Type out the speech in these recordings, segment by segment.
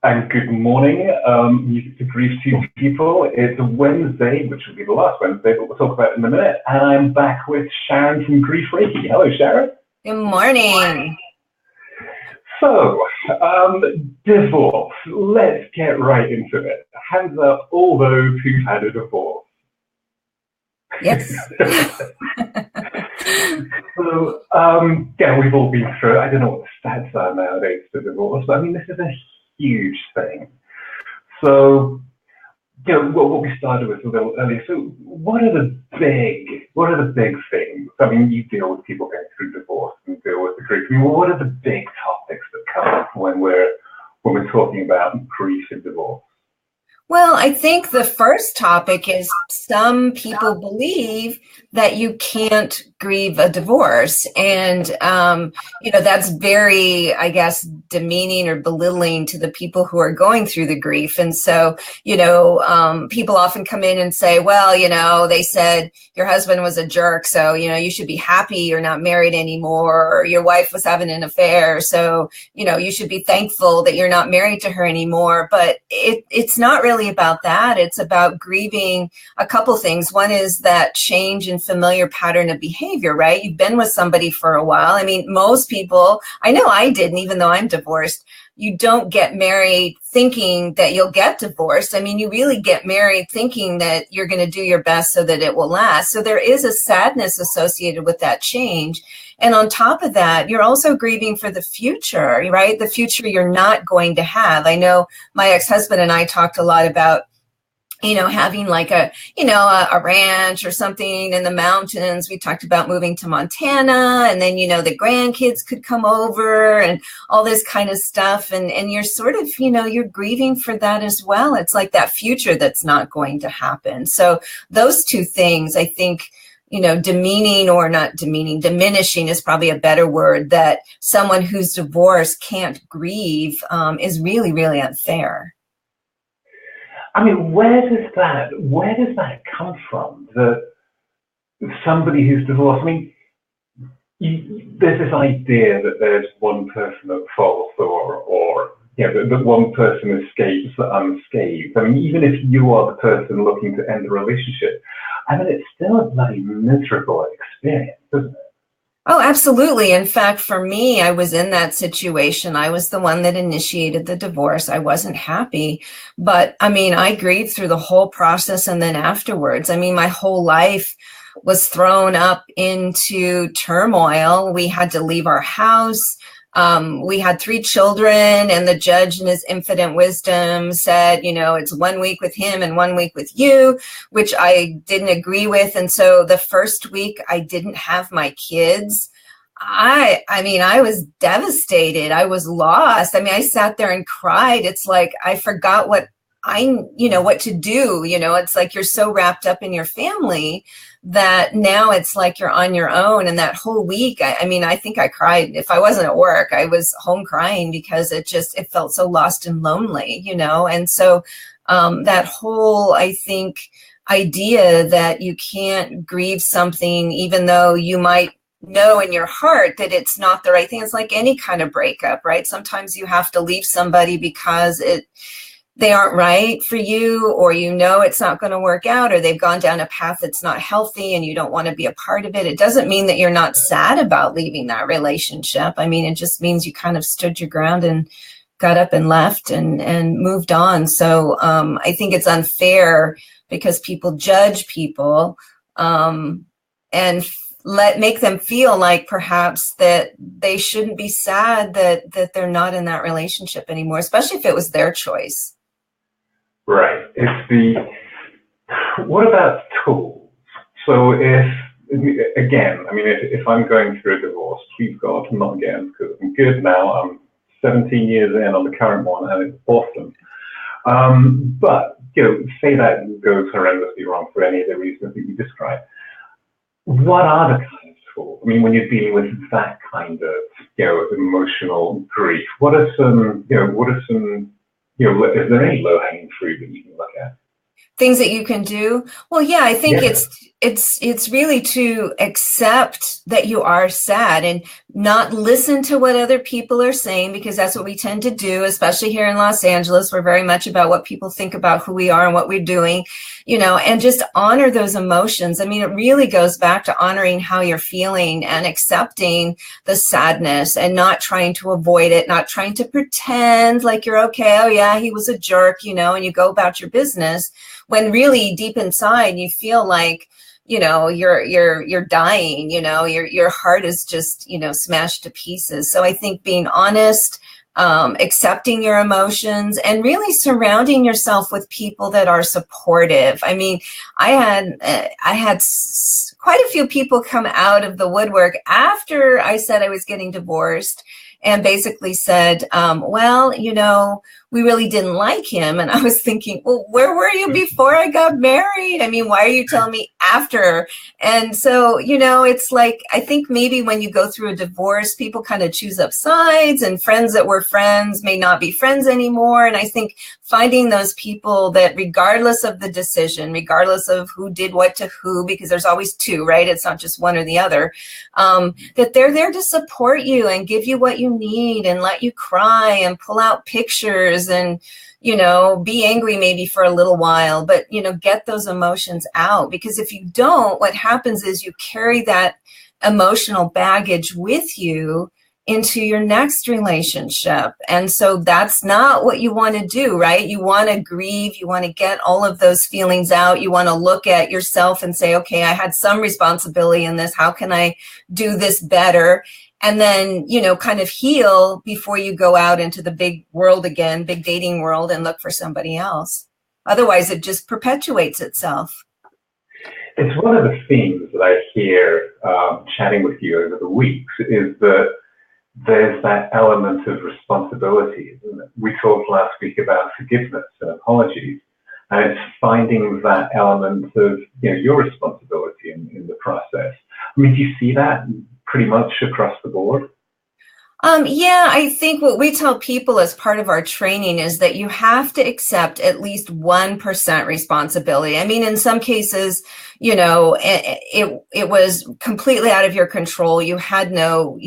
And good morning, Musicto Grieve to people. It's a Wednesday, which will be the last Wednesday, but we'll talk about it in a minute. And I'm back with Sharon from Grief Reiki. Hello, Sharon. Good morning. So, divorce. Let's get right into it. Hands up all those who've had a divorce. Yes. So, yeah, we've all been through it. I don't know what the stats are nowadays for divorce, but I mean, this is a huge thing. So, you know, what we started with a little earlier. So, what are the big things? I mean, you deal with people going through divorce and deal with the grief. I mean, what are the big topics that come up when we're talking about grief and divorce? Well, I think the first topic is some people believe that you can't grieve a divorce. And, that's very, I guess, demeaning or belittling to the people who are going through the grief. And so, people often come in and say, well, they said your husband was a jerk, so, you should be happy you're not married anymore, or your wife was having an affair, so, you should be thankful that you're not married to her anymore. But it's not really about that. It's about grieving a couple things. One is that change in familiar pattern of behavior, right? You've been with somebody for a while. I mean, most people, I know I didn't, even though I'm divorced, you don't get married thinking that you'll get divorced. I mean, you really get married thinking that you're going to do your best so that it will last. So there is a sadness associated with that change. And on top of that, you're also grieving for the future, right? The future you're not going to have. I know my ex-husband and I talked a lot about having like a ranch or something in the mountains. We talked about moving to Montana, and then, the grandkids could come over and all this kind of stuff. And you're sort of, you're grieving for that as well. It's like that future that's not going to happen. So those two things, I think, demeaning or not demeaning, diminishing is probably a better word, that someone who's divorced can't grieve is really, really unfair. I mean, where does that come from? That somebody who's divorced, I mean, there's this idea that there's one person at fault, or that one person escapes unscathed. I mean, even if you are the person looking to end the relationship, I mean, it's still a bloody miserable experience, isn't it? Oh, absolutely. In fact, for me, I was in that situation. I was the one that initiated the divorce. I wasn't happy, but I mean, I grieved through the whole process. And then afterwards, I mean, my whole life was thrown up into turmoil. We had to leave our house. We had 3 children, and the judge in his infinite wisdom said, it's 1 week with him and 1 week with you, which I didn't agree with. And so the first week I didn't have my kids. I mean, I was devastated. I was lost. I mean, I sat there and cried. It's like I forgot what to do. It's like you're so wrapped up in your family that now it's like you're on your own. And that whole week, I think I cried. If I wasn't at work, I was home crying because it felt so lost and lonely, And so that whole, I think, idea that you can't grieve something, even though you might know in your heart that it's not the right thing. It's like any kind of breakup, right? Sometimes you have to leave somebody because they aren't right for you, or it's not going to work out, or they've gone down a path that's not healthy and you don't want to be a part of it. It doesn't mean that you're not sad about leaving that relationship. I mean, it just means you kind of stood your ground and got up and left and moved on. So I think it's unfair because people judge people and make them feel like perhaps that they shouldn't be sad that they're not in that relationship anymore, especially if it was their choice. Right. What about tools? So if I'm going through a divorce, please God, not again, because I'm good now. I'm 17 years in on the current one, and it's awesome. But, say that goes horrendously wrong for any of the reasons that you described. What are the kind of tools? I mean, when you're dealing with that kind of, emotional grief, what are some, is there any low-hanging fruit that you can look at? Things that you can do. Well, yeah, I think Yeah. it's really to accept that you are sad and not listen to what other people are saying, because that's what we tend to do, especially here in Los Angeles. We're very much about what people think about who we are and what we're doing, and just honor those emotions. I mean, it really goes back to honoring how you're feeling and accepting the sadness and not trying to avoid it, not trying to pretend like you're okay. Oh yeah, he was a jerk, and you go about your business, when really deep inside you feel like, you're dying, your heart is just, smashed to pieces. So I think being honest, accepting your emotions, and really surrounding yourself with people that are supportive. I mean, I had quite a few people come out of the woodwork after I said I was getting divorced, and basically said, well, we really didn't like him. And I was thinking, well, where were you before I got married? I mean, why are you telling me after? And so, it's like, I think maybe when you go through a divorce, people kind of choose up sides, and friends that were friends may not be friends anymore. And I think finding those people that, regardless of the decision, regardless of who did what to who, because there's always two, right? It's not just one or the other, that they're there to support you and give you what you need and let you cry and pull out pictures and, be angry maybe for a little while, but, get those emotions out. Because if you don't, what happens is you carry that emotional baggage with you into your next relationship. And so that's not what you want to do, right? You want to grieve. You want to get all of those feelings out. You want to look at yourself and say, okay, I had some responsibility in this. How can I do this better? And then, kind of heal before you go out into the big world again, big dating world, and look for somebody else. Otherwise, it just perpetuates itself. It's one of the themes that I hear chatting with you over the weeks, is that there's that element of responsibility. We talked last week about forgiveness and apologies, and it's finding that element of your responsibility in the process. I mean, do you see that pretty much across the board? Yeah, I think what we tell people as part of our training is that you have to accept at least 1% responsibility. I mean, in some cases, it was completely out of your control. You had no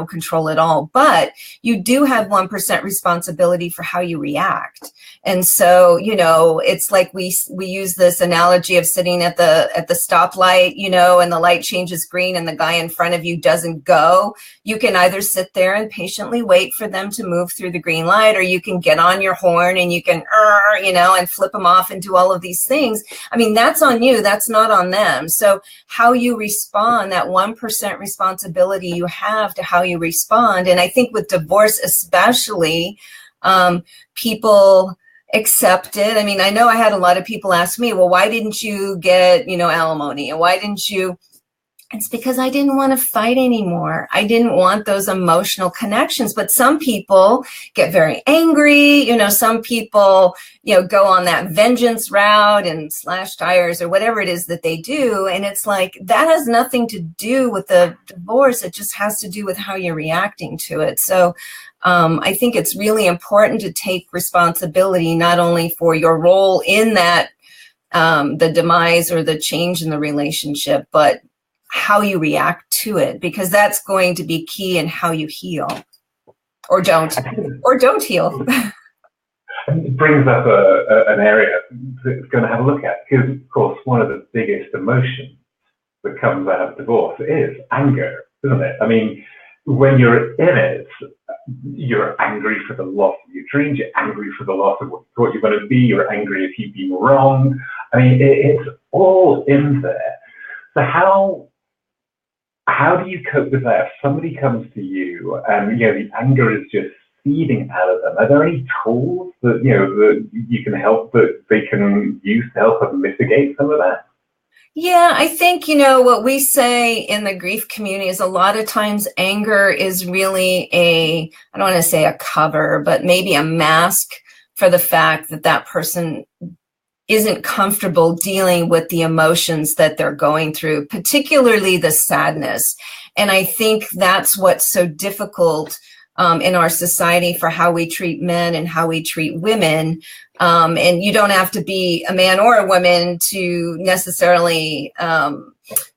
control at all, but you do have 1% responsibility for how you react. And so, it's like we use this analogy of sitting at the stoplight, and the light changes green and the guy in front of you doesn't go. You can either sit there and patiently wait for them to move through the green light, or you can get on your horn and you can, and flip them off and do all of these things. I mean, that's on you. That's not on them. So how you respond, that 1% responsibility you have to how you respond. And I think with divorce, especially, people accept it. I mean, I know I had a lot of people ask me, well, why didn't you get, alimony? And why didn't you? It's because I didn't want to fight anymore. I didn't want those emotional connections. But some people get very angry. Some people, go on that vengeance route and slash tires or whatever it is that they do. And it's like, that has nothing to do with the divorce. It just has to do with how you're reacting to it. So I think it's really important to take responsibility, not only for your role in that, the demise or the change in the relationship, but how you react to it, because that's going to be key in how you heal or don't heal. It brings up an area that's going to have a look at, because of course one of the biggest emotions that comes out of divorce is anger, isn't it? I mean, when you're in it, you're angry for the loss of your dreams, you're angry for the loss of what you thought you were going to be, you're angry if you've been wrong. I mean, it's all in there. So how do you cope with that? If somebody comes to you and the anger is just feeding out of them, are there any tools that that you can help, that they can use to help them mitigate some of that? Yeah, I think, what we say in the grief community is a lot of times anger is really I don't want to say a cover, but maybe a mask for the fact that that person isn't comfortable dealing with the emotions that they're going through, particularly the sadness. And I think that's what's so difficult in our society for how we treat men and how we treat women. And you don't have to be a man or a woman to necessarily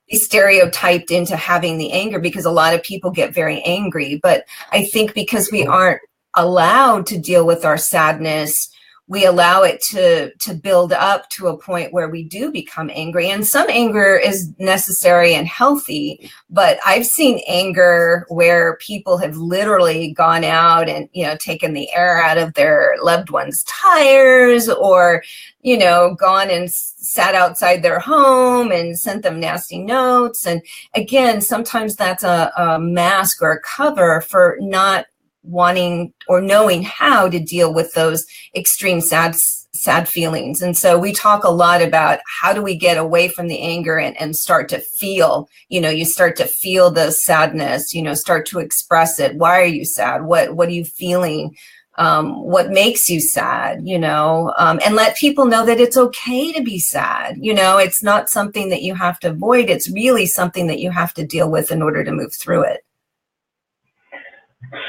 be stereotyped into having the anger, because a lot of people get very angry. But I think because we aren't allowed to deal with our sadness, we allow it to build up to a point where we do become angry. And some anger is necessary and healthy, but I've seen anger where people have literally gone out and, taken the air out of their loved ones' tires, or, gone and sat outside their home and sent them nasty notes. And again, sometimes that's a mask or a cover for not wanting or knowing how to deal with those extreme sad feelings. And so we talk a lot about how do we get away from the anger and start to feel, you start to feel the sadness, start to express it. Why are you sad? What are you feeling? What makes you sad, and let people know that it's okay to be sad. It's not something that you have to avoid. It's really something that you have to deal with in order to move through it.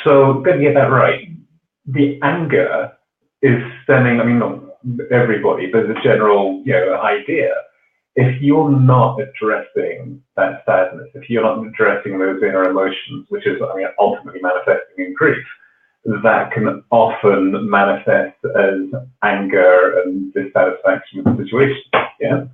So, good to get that right. The anger is stemming, not everybody, but the general, idea. If you're not addressing that sadness, if you're not addressing those inner emotions, which is, ultimately manifesting in grief, that can often manifest as anger and dissatisfaction with the situation. Yeah.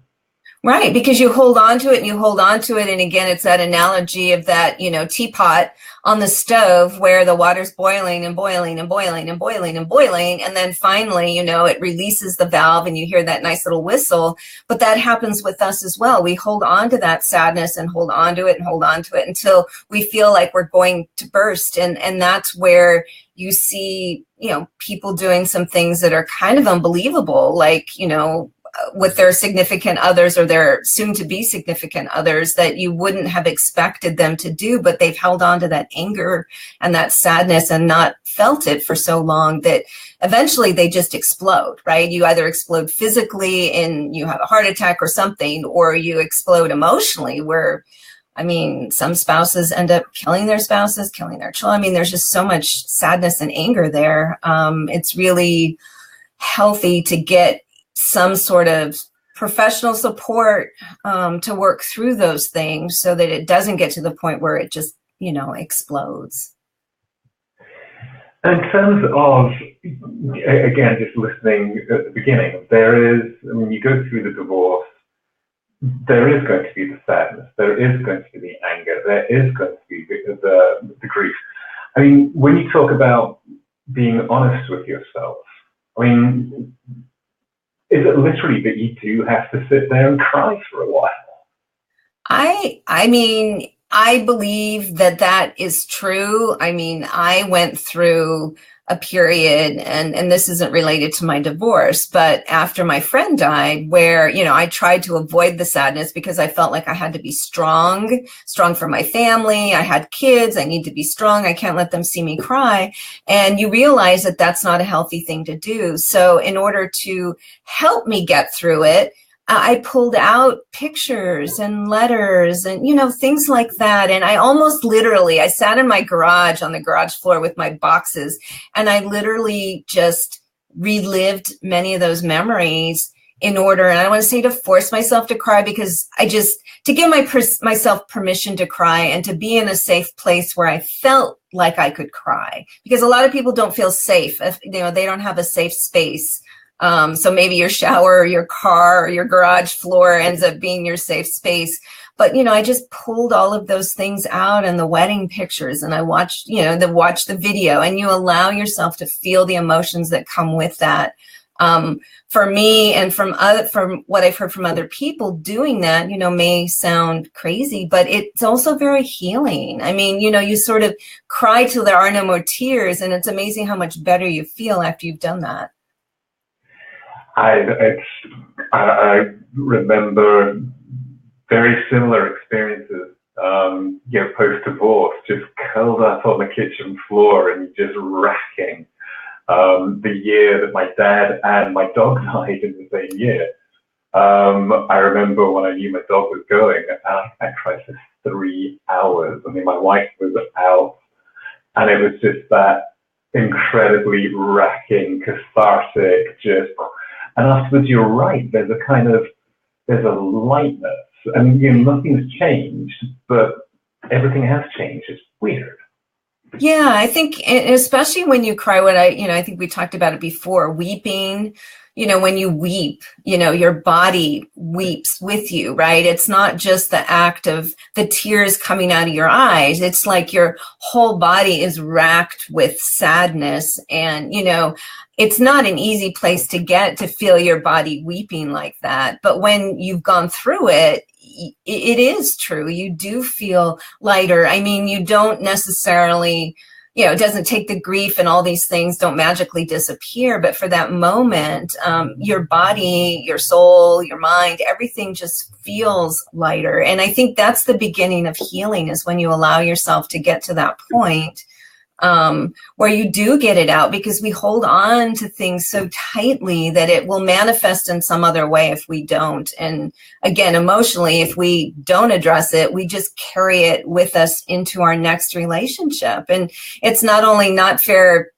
Right, because you hold on to it and you hold on to it. And again, it's that analogy of that, teapot on the stove where the water's boiling and boiling and boiling and boiling and boiling. And then finally, it releases the valve and you hear that nice little whistle. But that happens with us as well. We hold on to that sadness and hold on to it and hold on to it until we feel like we're going to burst. And that's where you see, people doing some things that are kind of unbelievable, like, with their significant others or their soon to be significant others that you wouldn't have expected them to do, but they've held on to that anger and that sadness and not felt it for so long that eventually they just explode, right? You either explode physically and you have a heart attack or something, or you explode emotionally where, some spouses end up killing their spouses, killing their children. There's just so much sadness and anger there. It's really healthy to get some sort of professional support to work through those things so that it doesn't get to the point where it just, explodes. And in terms of, again, just listening at the beginning, there is, you go through the divorce, there is going to be the sadness, there is going to be the anger, there is going to be the grief. When you talk about being honest with yourself, is it literally that you do have to sit there and cry for a while? I believe that is true. I went through a period, and this isn't related to my divorce, but after my friend died, where, I tried to avoid the sadness because I felt like I had to be strong for my family. I had kids. I need to be strong. I can't let them see me cry. And you realize that that's not a healthy thing to do. So in order to help me get through it, I pulled out pictures and letters and, things like that. And I almost literally, I sat in my garage on the garage floor with my boxes, and I literally just relived many of those memories in order. And I don't want to say to force myself to cry, because to give myself permission to cry and to be in a safe place where I felt like I could cry, because a lot of people don't feel safe if, they don't have a safe space. So maybe your shower or your car or your garage floor ends up being your safe space. But, I just pulled all of those things out and the wedding pictures, and I watched, watch the video, and you allow yourself to feel the emotions that come with that. For me, and from what I've heard from other people, doing that, may sound crazy, but it's also very healing. You sort of cry till there are no more tears, and it's amazing how much better you feel after you've done that. I remember very similar experiences, post-divorce, just curled up on the kitchen floor and just racking the year that my dad and my dog died in the same year. I remember when I knew my dog was going, I cried for 3 hours. My wife was out And it was just that incredibly racking, cathartic, just, and afterwards you're right, there's a lightness, and nothing's changed, but everything has changed. It's weird. Yeah, I think, especially when you cry, I think we talked about it before, weeping, when you weep, your body weeps with you, right? It's not just the act of the tears coming out of your eyes. It's like your whole body is racked with sadness. And, it's not an easy place to get to feel your body weeping like that. But when you've gone through it, it is true. You do feel lighter. I mean, you don't necessarily, it doesn't take the grief, and all these things don't magically disappear. But for that moment, your body, your soul, your mind, everything just feels lighter. And I think that's the beginning of healing, is when you allow yourself to get to that point where you do get it out, because we hold on to things so tightly that it will manifest in some other way if we don't. And again, emotionally, if we don't address it, we just carry it with us into our next relationship. And it's not only not fair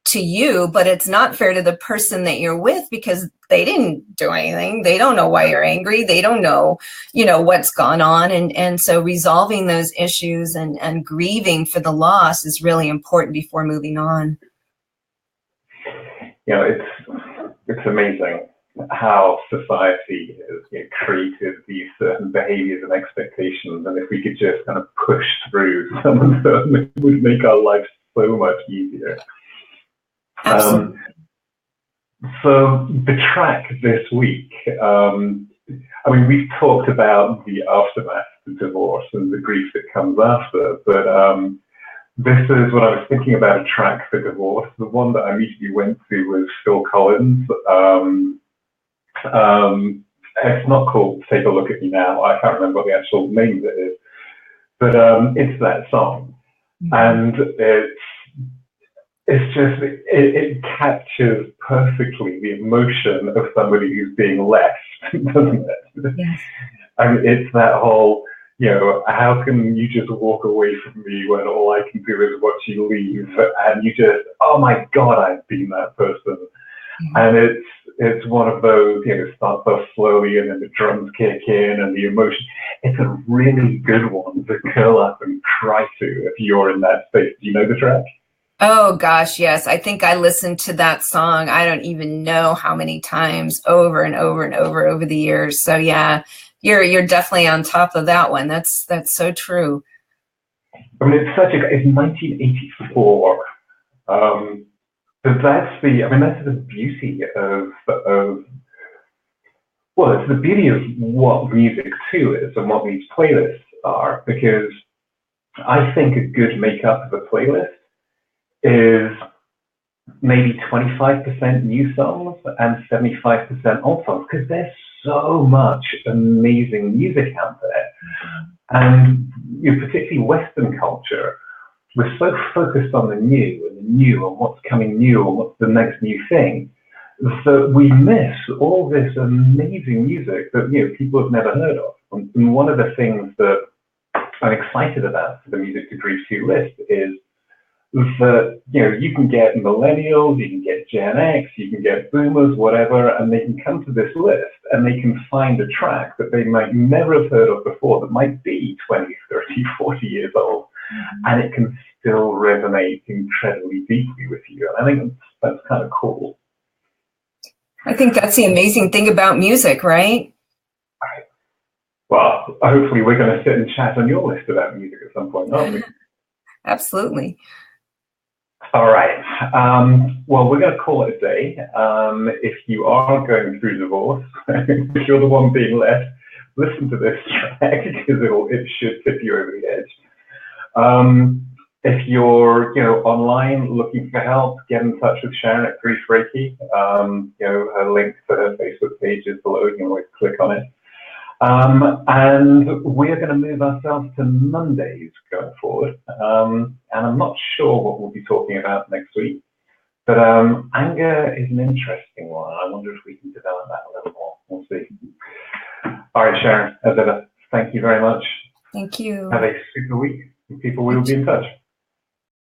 to you, but it's not fair to the person that you're with, because they didn't do anything. They don't know why you're angry. They don't know, what's gone on. And so resolving those issues and grieving for the loss is really important before moving on. It's amazing how society has created these certain behaviors and expectations. And if we could just kind of push through some of them, it would make our lives so much easier. Absolutely. So the track this week, we've talked about the aftermath of divorce and the grief that comes after, but this is what I was thinking about, a track for divorce. The one that I immediately went to was Phil Collins. It's not called Take a Look at Me Now. I can't remember what the actual name of it is, but it's that song. And it captures perfectly the emotion of somebody who's being left, doesn't it? Yes. It's that whole, how can you just walk away from me when all I can do is watch you leave? And you just, oh my God, I've been that person. Mm-hmm. And it's one of those, it starts off slowly and then the drums kick in and the emotion. It's a really good one to curl up and cry to if you're in that space. Do you know the track? Oh gosh, yes. I think I listened to that song, I don't even know how many times, over and over and over the years. So yeah, you're definitely on top of that one. That's so true. It's 1984. But that's the beauty of it's the beauty of what Musicto is and what these playlists are, because I think a good makeup of a playlist is maybe 25% new songs and 75% old songs, because there's so much amazing music out there. And particularly Western culture, we're so focused on the new and what's coming new and what's the next new thing, that we miss all this amazing music that people have never heard of. And one of the things that I'm excited about for the Musicto Grieve 2 list is that you can get millennials, you can get Gen X, you can get boomers, whatever, and they can come to this list and they can find a track that they might never have heard of before, that might be 20, 30, 40 years old, and it can still resonate incredibly deeply with you. And I think that's kind of cool. I think that's the amazing thing about music, right? Well, hopefully we're going to sit and chat on your list about music at some point, aren't we? Absolutely. All right. Well, we're going to call it a day. If you are going through divorce, if you're the one being left, listen to this track, because it should tip you over the edge. If you're online looking for help, get in touch with Sharon at Grief Reiki. Her link to her Facebook page is below. You can always click on it. And we're going to move ourselves to Mondays going forward. And I'm not sure what we'll be talking about next week, but anger is an interesting one. I wonder if we can develop that a little more. We'll see. All right, Sharon, as ever, thank you very much. Thank you. Have a super week. People will be in touch.